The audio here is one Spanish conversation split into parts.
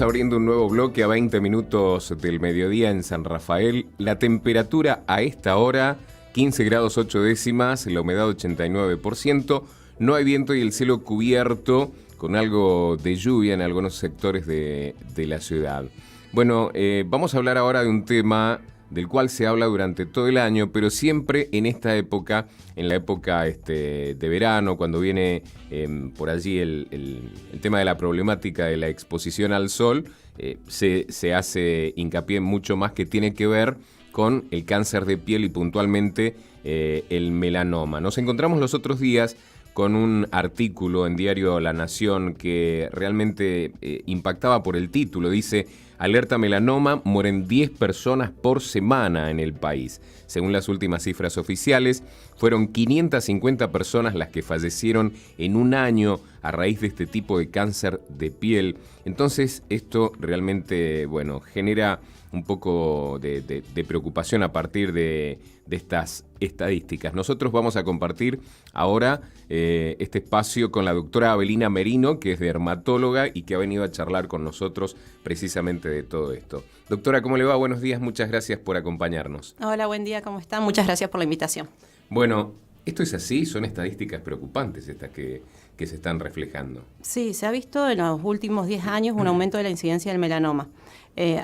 Estamos abriendo un nuevo bloque a 20 minutos del mediodía en San Rafael. La temperatura a esta hora, 15 grados 8 décimas, la humedad 89%, no hay viento y el cielo cubierto con algo de lluvia en algunos sectores de la ciudad. Bueno, vamos a hablar ahora de un tema del cual se habla durante todo el año, pero siempre en esta época, en la época de verano, cuando viene por allí el tema de la problemática de la exposición al sol, se hace hincapié mucho más que tiene que ver con el cáncer de piel y puntualmente el melanoma. Nos encontramos los otros días con un artículo en diario La Nación que realmente impactaba por el título. Dice: alerta melanoma, mueren 10 personas por semana en el país. Según las últimas cifras oficiales, fueron 550 personas las que fallecieron en un año a raíz de este tipo de cáncer de piel. Entonces, esto realmente, genera un poco de preocupación a partir de estas estadísticas. Nosotros vamos a compartir ahora este espacio con la doctora Avelina Merino, que es dermatóloga y que ha venido a charlar con nosotros precisamente de todo esto. Doctora, ¿cómo le va? Buenos días, muchas gracias por acompañarnos. Hola, buen día, ¿cómo están? Muchas gracias por la invitación. Bueno, ¿esto es así? ¿Son estadísticas preocupantes estas que se están reflejando? Sí, se ha visto en los últimos 10 años un aumento de la incidencia del melanoma.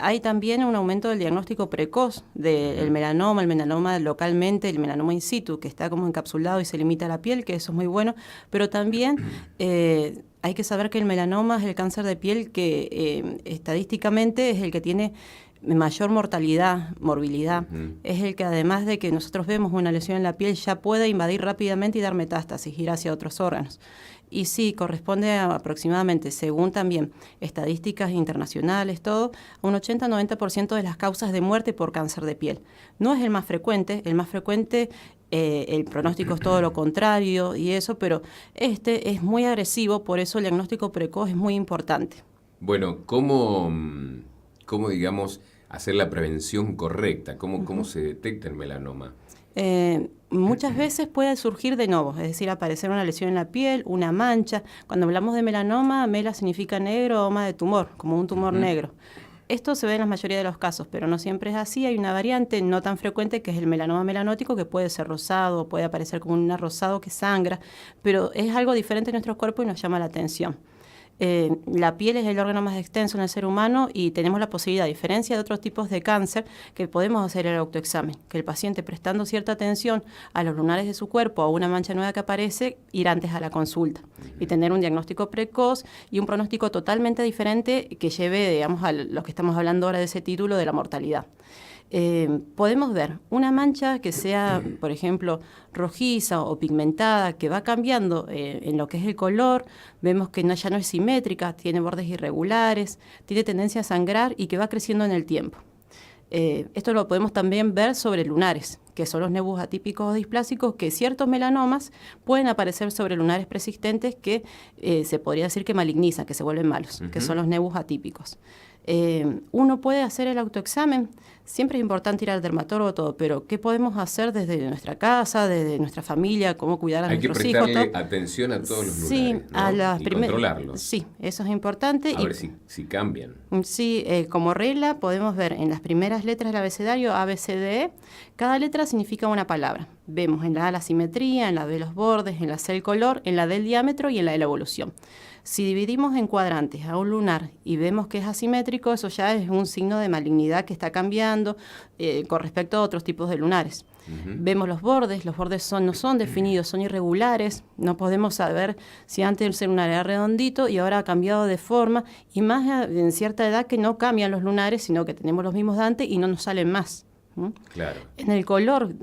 Hay también un aumento del diagnóstico precoz del melanoma, el melanoma localmente, el melanoma in situ, que está como encapsulado y se limita a la piel, que eso es muy bueno, pero también hay que saber que el melanoma es el cáncer de piel que estadísticamente es el que tiene mayor mortalidad, morbilidad. Es el que, además de que nosotros vemos una lesión en la piel, ya puede invadir rápidamente y dar metástasis, ir hacia otros órganos. Y sí, corresponde a aproximadamente, según también estadísticas internacionales, todo, a un 80-90% de las causas de muerte por cáncer de piel. No es el más frecuente, el pronóstico es todo lo contrario y eso, pero este es muy agresivo, por eso el diagnóstico precoz es muy importante. Bueno, ¿cómo digamos, hacer la prevención correcta? ¿Cómo se detecta el melanoma? Muchas veces puede surgir de nuevo, es decir, aparecer una lesión en la piel, una mancha. Cuando hablamos de melanoma, mela significa negro, oma de tumor, como un tumor negro. Esto se ve en la mayoría de los casos, pero no siempre es así. Hay una variante no tan frecuente que es el melanoma melanótico, que puede ser rosado, puede aparecer como un rosado que sangra, pero es algo diferente en nuestro cuerpo y nos llama la atención. La piel es el órgano más extenso en el ser humano y tenemos la posibilidad, a diferencia de otros tipos de cáncer, que podemos hacer el autoexamen, que el paciente, prestando cierta atención a los lunares de su cuerpo, a una mancha nueva que aparece, ir antes a la consulta y tener un diagnóstico precoz y un pronóstico totalmente diferente que lleve, digamos, a lo que estamos hablando ahora de ese título de la mortalidad. Podemos ver una mancha que sea, por ejemplo, rojiza o pigmentada, que va cambiando en lo que es el color. Vemos que ya no es simétrica, tiene bordes irregulares, tiene tendencia a sangrar y que va creciendo en el tiempo. Esto lo podemos también ver sobre lunares, que son los nebus atípicos o displásicos, que ciertos melanomas pueden aparecer sobre lunares persistentes que se podría decir que malignizan, que se vuelven malos, que son los nebus atípicos. Uno puede hacer el autoexamen, siempre es importante ir al dermatólogo, todo, pero ¿qué podemos hacer desde nuestra casa, desde nuestra familia, cómo cuidar a nuestros hijos? Hay que prestarle atención a todos los lunares, ¿no? Y controlarlos. Sí, eso es importante. A ver si cambian. Sí, como regla podemos ver en las primeras letras del abecedario A, B, C, D, E, cada letra significa una palabra. Vemos en la A la simetría, en la B los bordes, en la C el color, en la D el diámetro y en la E la evolución. Si dividimos en cuadrantes a un lunar y vemos que es asimétrico, eso ya es un signo de malignidad que está cambiando con respecto a otros tipos de lunares. Vemos los bordes no son definidos, son irregulares, no podemos saber si antes el lunar era redondito y ahora ha cambiado de forma, y más en cierta edad que no cambian los lunares, sino que tenemos los mismos de antes y no nos salen más. Claro. En el color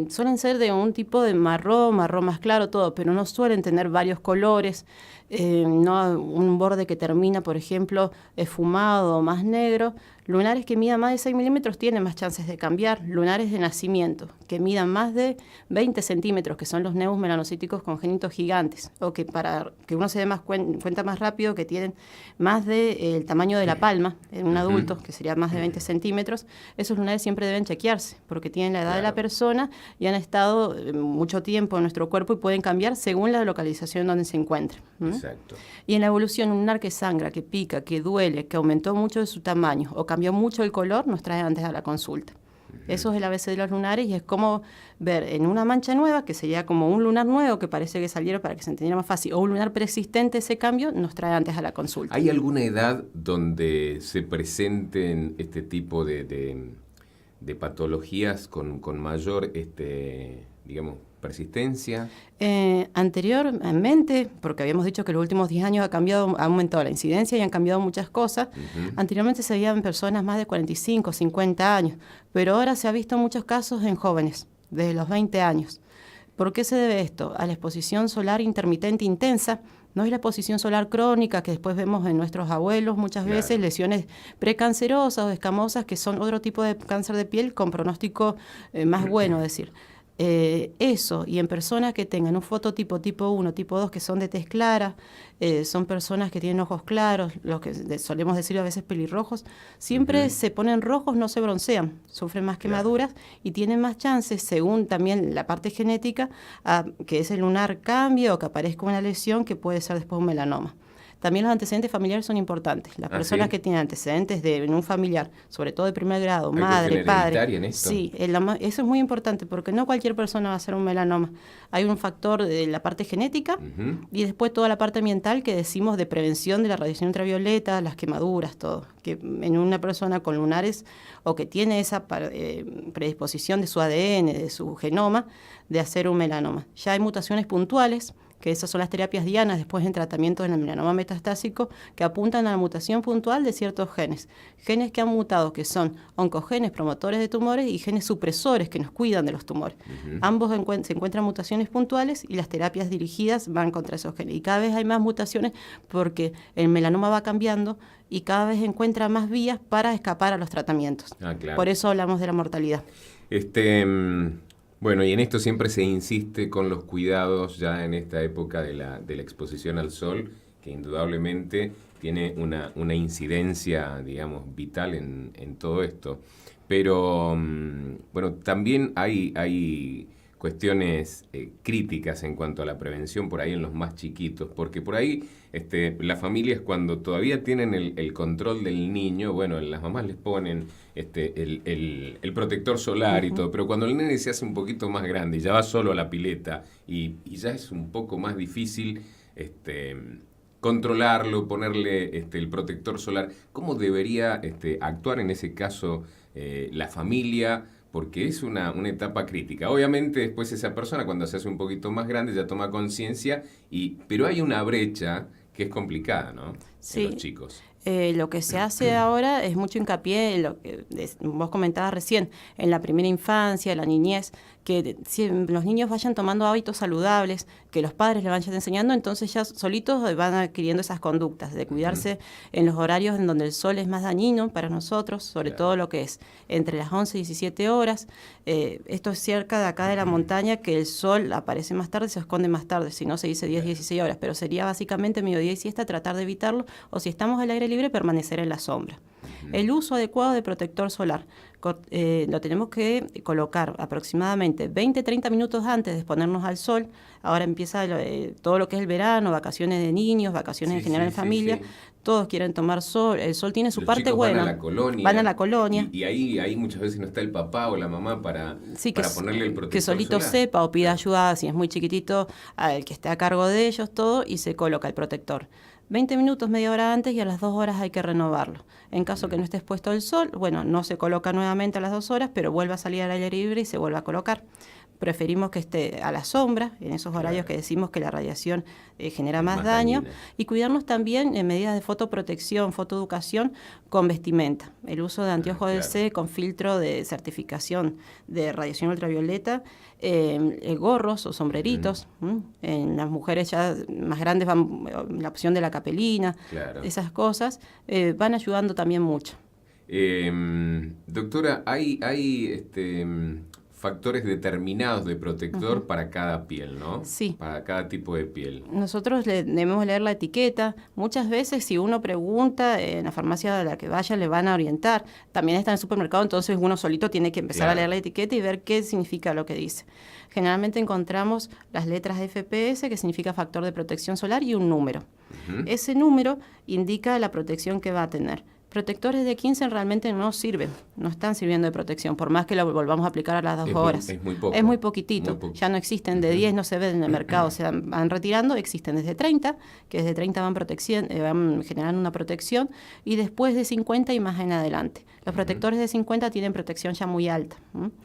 suelen ser de un tipo de marrón más claro, todo, pero no suelen tener varios colores. No un borde que termina, por ejemplo, esfumado o más negro. Lunares que midan más de 6 milímetros tienen más chances de cambiar. Lunares de nacimiento que midan más de 20 centímetros, que son los nebus melanocíticos congénitos gigantes, o que para que uno se dé más cuenta más rápido, que tienen más del tamaño de la palma en un adulto, que sería más de 20 centímetros. Esos lunares siempre deben chequearse, porque tienen la edad de la persona y han estado mucho tiempo en nuestro cuerpo y pueden cambiar según la localización donde se encuentren. Exacto. Y en la evolución, un lunar que sangra, que pica, que duele, que aumentó mucho de su tamaño o cambió mucho el color, nos trae antes a la consulta. Eso es el ABC de los lunares y es como ver en una mancha nueva, que sería como un lunar nuevo que parece que salieron para que se entendiera más fácil, o un lunar preexistente, ese cambio nos trae antes a la consulta. ¿Hay alguna edad donde se presenten este tipo de patologías con mayor, digamos, persistencia? Anteriormente, porque habíamos dicho que los últimos 10 años ha aumentado la incidencia y han cambiado muchas cosas, anteriormente se veían personas más de 45, 50 años, pero ahora se ha visto muchos casos en jóvenes, desde los 20 años. ¿Por qué se debe esto? A la exposición solar intermitente intensa. No es la exposición solar crónica que después vemos en nuestros abuelos muchas veces, lesiones precancerosas o escamosas, que son otro tipo de cáncer de piel con pronóstico más bueno, es decir. Eso, y en personas que tengan un fototipo tipo 1, tipo 2, que son de tez clara, son personas que tienen ojos claros, los que solemos decir a veces pelirrojos, siempre se ponen rojos, no se broncean, sufren más quemaduras y tienen más chances, según también la parte genética, que ese lunar cambie o que aparezca una lesión que puede ser después un melanoma. También los antecedentes familiares son importantes. Las personas ¿sí? que tienen antecedentes en un familiar, sobre todo de primer grado, ¿Hay madre, padre. en esto? Sí, eso es muy importante porque no cualquier persona va a hacer un melanoma. Hay un factor de la parte genética y después toda la parte ambiental que decimos de prevención de la radiación ultravioleta, las quemaduras, todo. Que en una persona con lunares o que tiene esa predisposición de su ADN, de su genoma, de hacer un melanoma. Ya hay mutaciones puntuales, que esas son las terapias dianas después en tratamiento en el melanoma metastásico, que apuntan a la mutación puntual de ciertos genes. Genes que han mutado, que son oncogenes promotores de tumores y genes supresores que nos cuidan de los tumores. Ambos se encuentran mutaciones puntuales y las terapias dirigidas van contra esos genes. Y cada vez hay más mutaciones porque el melanoma va cambiando y cada vez encuentra más vías para escapar a los tratamientos. Claro. Por eso hablamos de la mortalidad. Bueno, y en esto siempre se insiste con los cuidados ya en esta época de la exposición al sol, que indudablemente tiene una incidencia, digamos, vital en todo esto. Pero, bueno, también hay cuestiones críticas en cuanto a la prevención por ahí en los más chiquitos, porque por ahí las familias cuando todavía tienen el control del niño, bueno, las mamás les ponen el protector solar y todo, pero cuando el nene se hace un poquito más grande y ya va solo a la pileta y ya es un poco más difícil controlarlo, ponerle el protector solar, ¿cómo debería actuar en ese caso la familia? Porque es una etapa crítica. Obviamente después esa persona cuando se hace un poquito más grande ya toma conciencia, pero hay una brecha que es complicada, ¿no? Sí. En los chicos. Lo que se hace ahora es mucho hincapié en lo que vos comentabas recién, en la primera infancia, la niñez, que si los niños vayan tomando hábitos saludables, que los padres les vayan enseñando, entonces ya solitos van adquiriendo esas conductas de cuidarse en los horarios en donde el sol es más dañino para nosotros, sobre todo lo que es entre las 11 y 17 horas. Esto es cerca de acá de la montaña, que el sol aparece más tarde, se esconde más tarde, si no se dice 10, 16 horas, pero sería básicamente mediodía y siesta, tratar de evitarlo, o si estamos al aire libre, permanecer en la sombra. El uso adecuado de protector solar lo tenemos que colocar aproximadamente 20-30 minutos antes de exponernos al sol. Ahora empieza todo lo que es el verano, vacaciones de niños, vacaciones en general en familia. Todos quieren tomar sol, el sol tiene su parte buena. Van a la colonia. Y ahí muchas veces no está el papá o la mamá para ponerle el protector que solito solar. sepa o pida ayuda, si es muy chiquitito, al que esté a cargo de ellos, todo, y se coloca el protector. 20 minutos, media hora antes, y a las 2 horas hay que renovarlo. En caso que no esté expuesto el sol, bueno, no se coloca nuevamente a las 2 horas, pero vuelve a salir al aire libre y se vuelve a colocar. Preferimos que esté a la sombra, en esos horarios que decimos que la radiación genera más daño, y cuidarnos también en medidas de fotoprotección, fotoeducación con vestimenta. El uso de anteojos de C con filtro de certificación de radiación ultravioleta, gorros o sombreritos. En las mujeres ya más grandes van la opción de la capelina, esas cosas van ayudando también mucho. Doctora, hay factores determinados de protector para cada piel, ¿no? Sí. Para cada tipo de piel. Nosotros debemos leer la etiqueta. Muchas veces si uno pregunta, en la farmacia a la que vaya le van a orientar. También está en el supermercado, entonces uno solito tiene que empezar a leer la etiqueta y ver qué significa lo que dice. Generalmente encontramos las letras FPS, que significa factor de protección solar, y un número. Ese número indica la protección que va a tener. Protectores de 15 realmente no sirven, no están sirviendo de protección, por más que lo volvamos a aplicar a las 2 horas. Es muy poco. Es muy poquitito, ya no existen de 10, no se ven en el mercado, se van retirando, existen desde 30, que desde 30 van generando una protección, y después de 50 y más en adelante. Los protectores de 50 tienen protección ya muy alta.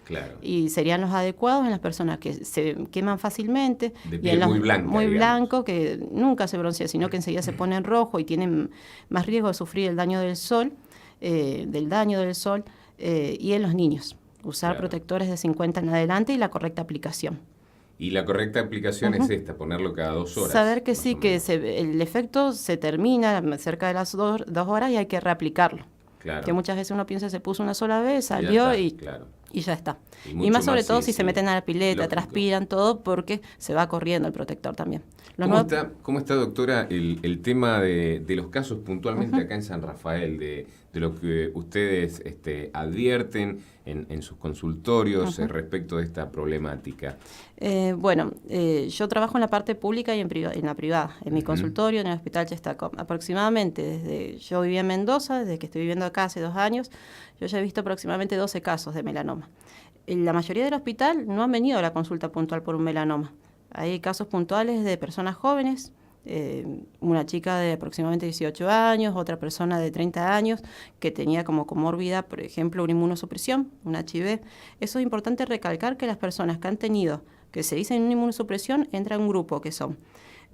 Claro. Y serían los adecuados en las personas que se queman fácilmente. De y piel en los muy blanca, muy digamos. blanco, que nunca se broncea, sino que enseguida se pone en rojo y tienen más riesgo de sufrir el daño del sol, y en los niños. Usar protectores de 50 en adelante y la correcta aplicación. Y la correcta aplicación es esta, ponerlo cada 2 horas. Saber que sí, que el efecto se termina cerca de las 2 horas y hay que reaplicarlo. Claro. Que muchas veces uno piensa se puso una sola vez, salió y ya está. Y más sobre todo si se meten a la pileta, transpiran todo, porque se va corriendo el protector también. ¿Cómo está, doctora, el tema de los casos puntualmente acá en San Rafael, de lo que ustedes advierten en sus consultorios respecto de esta problemática? Yo trabajo en la parte pública y en la privada. En mi consultorio, en el Hospital Chestacó. Aproximadamente, yo vivía en Mendoza, desde que estoy viviendo acá hace 2 años, yo ya he visto aproximadamente 12 casos de melanoma. La mayoría del hospital no han venido a la consulta puntual por un melanoma. Hay casos puntuales de personas jóvenes, una chica de aproximadamente 18 años, otra persona de 30 años que tenía como comorbilidad, por ejemplo, una inmunosupresión, un HIV. Eso es importante recalcar, que las personas que han tenido, que se dicen una inmunosupresión, entran en un grupo que son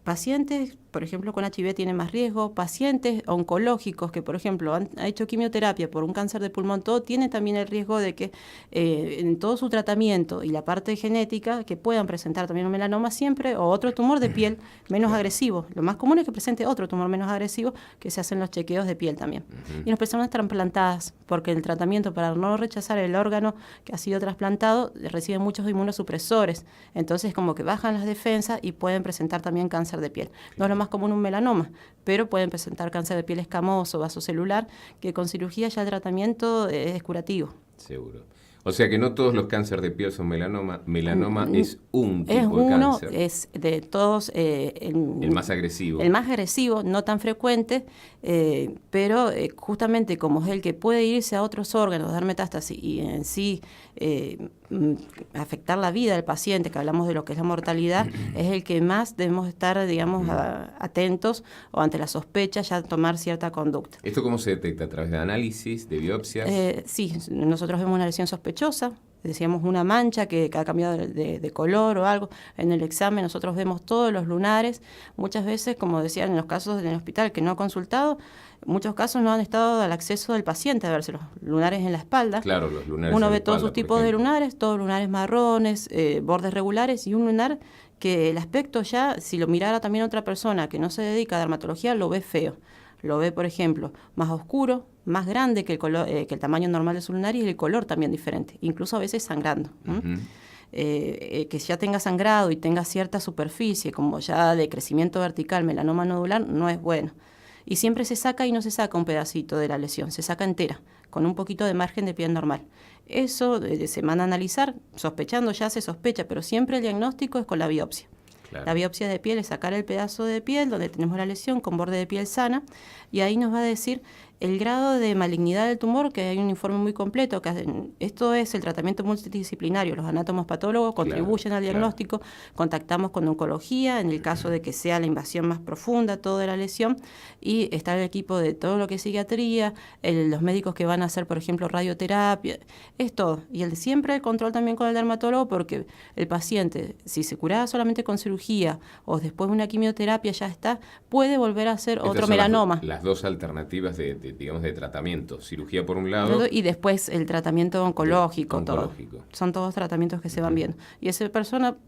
pacientes, por ejemplo, con HIV tienen más riesgo, pacientes oncológicos que, por ejemplo, han hecho quimioterapia por un cáncer de pulmón, todo tiene también el riesgo de que en todo su tratamiento y la parte genética, que puedan presentar también un melanoma siempre, o otro tumor de piel menos agresivo. Lo más común es que presente otro tumor menos agresivo, que se hacen los chequeos de piel también. Y las personas trasplantadas, porque el tratamiento para no rechazar el órgano que ha sido trasplantado, reciben muchos inmunosupresores. Entonces, como que bajan las defensas y pueden presentar también cáncer de piel. No es lo más común un melanoma, pero pueden presentar cáncer de piel escamoso, vasocelular, que con cirugía ya el tratamiento es curativo. Seguro. O sea que no todos los cánceres de piel son melanoma. Melanoma es un tipo de cáncer. Es de todos el más agresivo. El más agresivo, no tan frecuente, pero justamente como es el que puede irse a otros órganos, dar metástasis y en sí afectar la vida del paciente, que hablamos de lo que es la mortalidad, es el que más debemos estar, digamos, atentos, o ante la sospecha ya tomar cierta conducta. ¿Esto cómo se detecta? ¿A través de análisis, de biopsias? Sí, nosotros vemos una lesión sospechosa, decíamos una mancha que ha cambiado de color o algo. En el examen nosotros vemos todos los lunares. Muchas veces, como decían en los casos en el hospital que no ha consultado, muchos casos no han estado al acceso del paciente a verse los lunares en la espalda. Claro, los lunares. Uno ve todos sus tipos de lunares, todos lunares marrones, bordes regulares, y un lunar que el aspecto ya, si lo mirara también otra persona que no se dedica a dermatología, lo ve feo. Lo ve, por ejemplo, más oscuro, más grande que el tamaño normal de su lunar, y el color también diferente, incluso a veces sangrando. Que ya tenga sangrado y tenga cierta superficie, como ya de crecimiento vertical, melanoma nodular, no es bueno. Y siempre se saca y no se saca un pedacito de la lesión, se saca entera, con un poquito de margen de piel normal. Eso se manda a analizar, sospechando ya se sospecha, pero siempre el diagnóstico es con la biopsia. Claro. La biopsia de piel es sacar el pedazo de piel donde tenemos la lesión con borde de piel sana, y ahí nos va a decir el grado de malignidad del tumor, que hay un informe muy completo, que esto es el tratamiento multidisciplinario. Los anátomos patólogos contribuyen al diagnóstico, contactamos con oncología, en el caso de que sea la invasión más profunda, toda la lesión, y está el equipo de todo lo que es psiquiatría, los médicos que van a hacer, por ejemplo, radioterapia, es todo. Y siempre el control también con el dermatólogo, porque el paciente, si se curaba solamente con cirugía o después de una quimioterapia ya está, puede volver a hacer otro melanoma. Las dos alternativas de tratamiento, cirugía por un lado y después el tratamiento oncológico. Todo. Son todos tratamientos que se van viendo. Y esa persona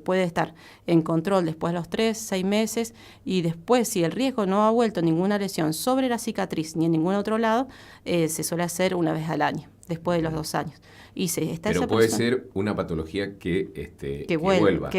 puede estar en control después de los 3-6 meses, y después, si el riesgo no ha vuelto ninguna lesión sobre la cicatriz ni en ningún otro lado, se suele hacer una vez al año. después de los 2 años. Y está Pero esa puede persona ser una patología que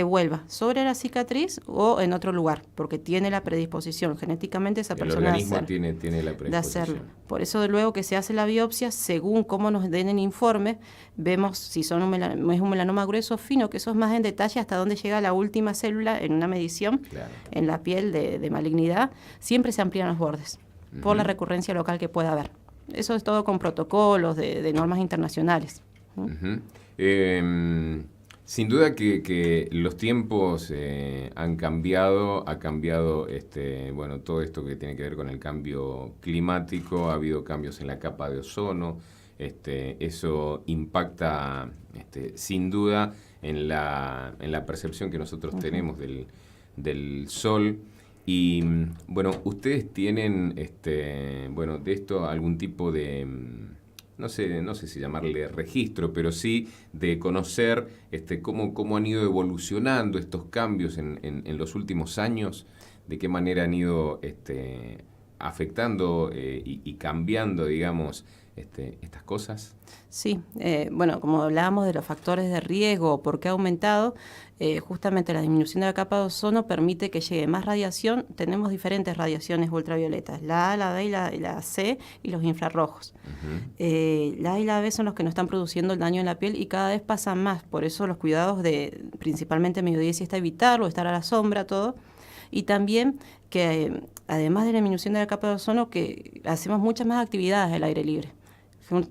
vuelva sobre la cicatriz o en otro lugar, porque tiene la predisposición genéticamente esa persona el organismo tiene la predisposición de hacerlo. Por eso luego que se hace la biopsia, según cómo nos den el informe, vemos si son es un melanoma grueso o fino, que eso es más en detalle hasta dónde llega la última célula en una medición. Claro. En la piel de malignidad, siempre se amplían los bordes por la recurrencia local que pueda haber. Eso es todo con protocolos de normas internacionales. Sin duda que los tiempos han cambiado, ha cambiado todo esto que tiene que ver con el cambio climático, ha habido cambios en la capa de ozono, eso impacta sin duda en la percepción que nosotros tenemos del sol. Y bueno, ustedes tienen de esto algún tipo de no sé si llamarle registro, pero sí de conocer cómo han ido evolucionando estos cambios en los últimos años, de qué manera han ido afectando y cambiando, digamos, estas cosas. Sí, como hablábamos de los factores de riesgo, por qué ha aumentado, justamente la disminución de la capa de ozono permite que llegue más radiación. Tenemos diferentes radiaciones ultravioletas, la A, la B y la C y los infrarrojos. La A y la B son los que nos están produciendo el daño en la piel y cada vez pasan más, por eso los cuidados de principalmente mediodía y siesta, evitarlo, estar a la sombra, todo. Y también que además de la disminución de la capa de ozono, que hacemos muchas más actividades al aire libre.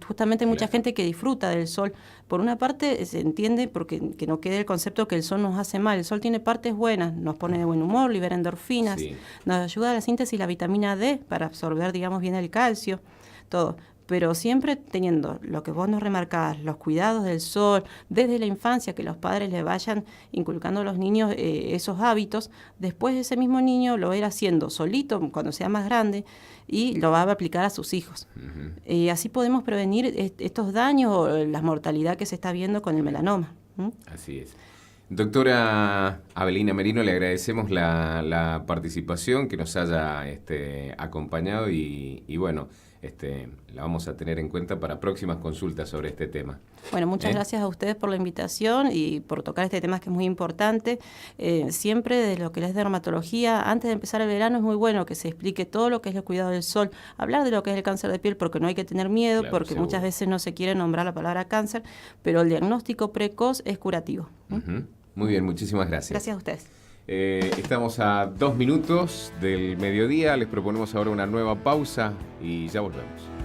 Justamente hay mucha gente que disfruta del sol. Por una parte se entiende, porque que no quede el concepto que el sol nos hace mal. El sol tiene partes buenas, nos pone de buen humor, libera endorfinas, nos ayuda a la síntesis de la vitamina D para absorber, digamos, bien el calcio, todo. Pero siempre teniendo lo que vos nos remarcabas, los cuidados del sol, desde la infancia, que los padres le vayan inculcando a los niños esos hábitos. Después ese mismo niño lo va a ir haciendo solito cuando sea más grande y lo va a aplicar a sus hijos. Y así podemos prevenir estos daños o la mortalidad que se está viendo con el melanoma. Así es. Doctora Avelina Merino, le agradecemos la participación, que nos haya acompañado y bueno, la vamos a tener en cuenta para próximas consultas sobre este tema. Bueno, muchas gracias a ustedes por la invitación y por tocar este tema que es muy importante. Siempre de lo que es dermatología, antes de empezar el verano es muy bueno que se explique todo lo que es el cuidado del sol, hablar de lo que es el cáncer de piel, porque no hay que tener miedo, claro, porque muchas veces no se quiere nombrar la palabra cáncer, pero el diagnóstico precoz es curativo. Muy bien, muchísimas gracias. Gracias a ustedes. Estamos a 2 minutos del mediodía, les proponemos ahora una nueva pausa y ya volvemos.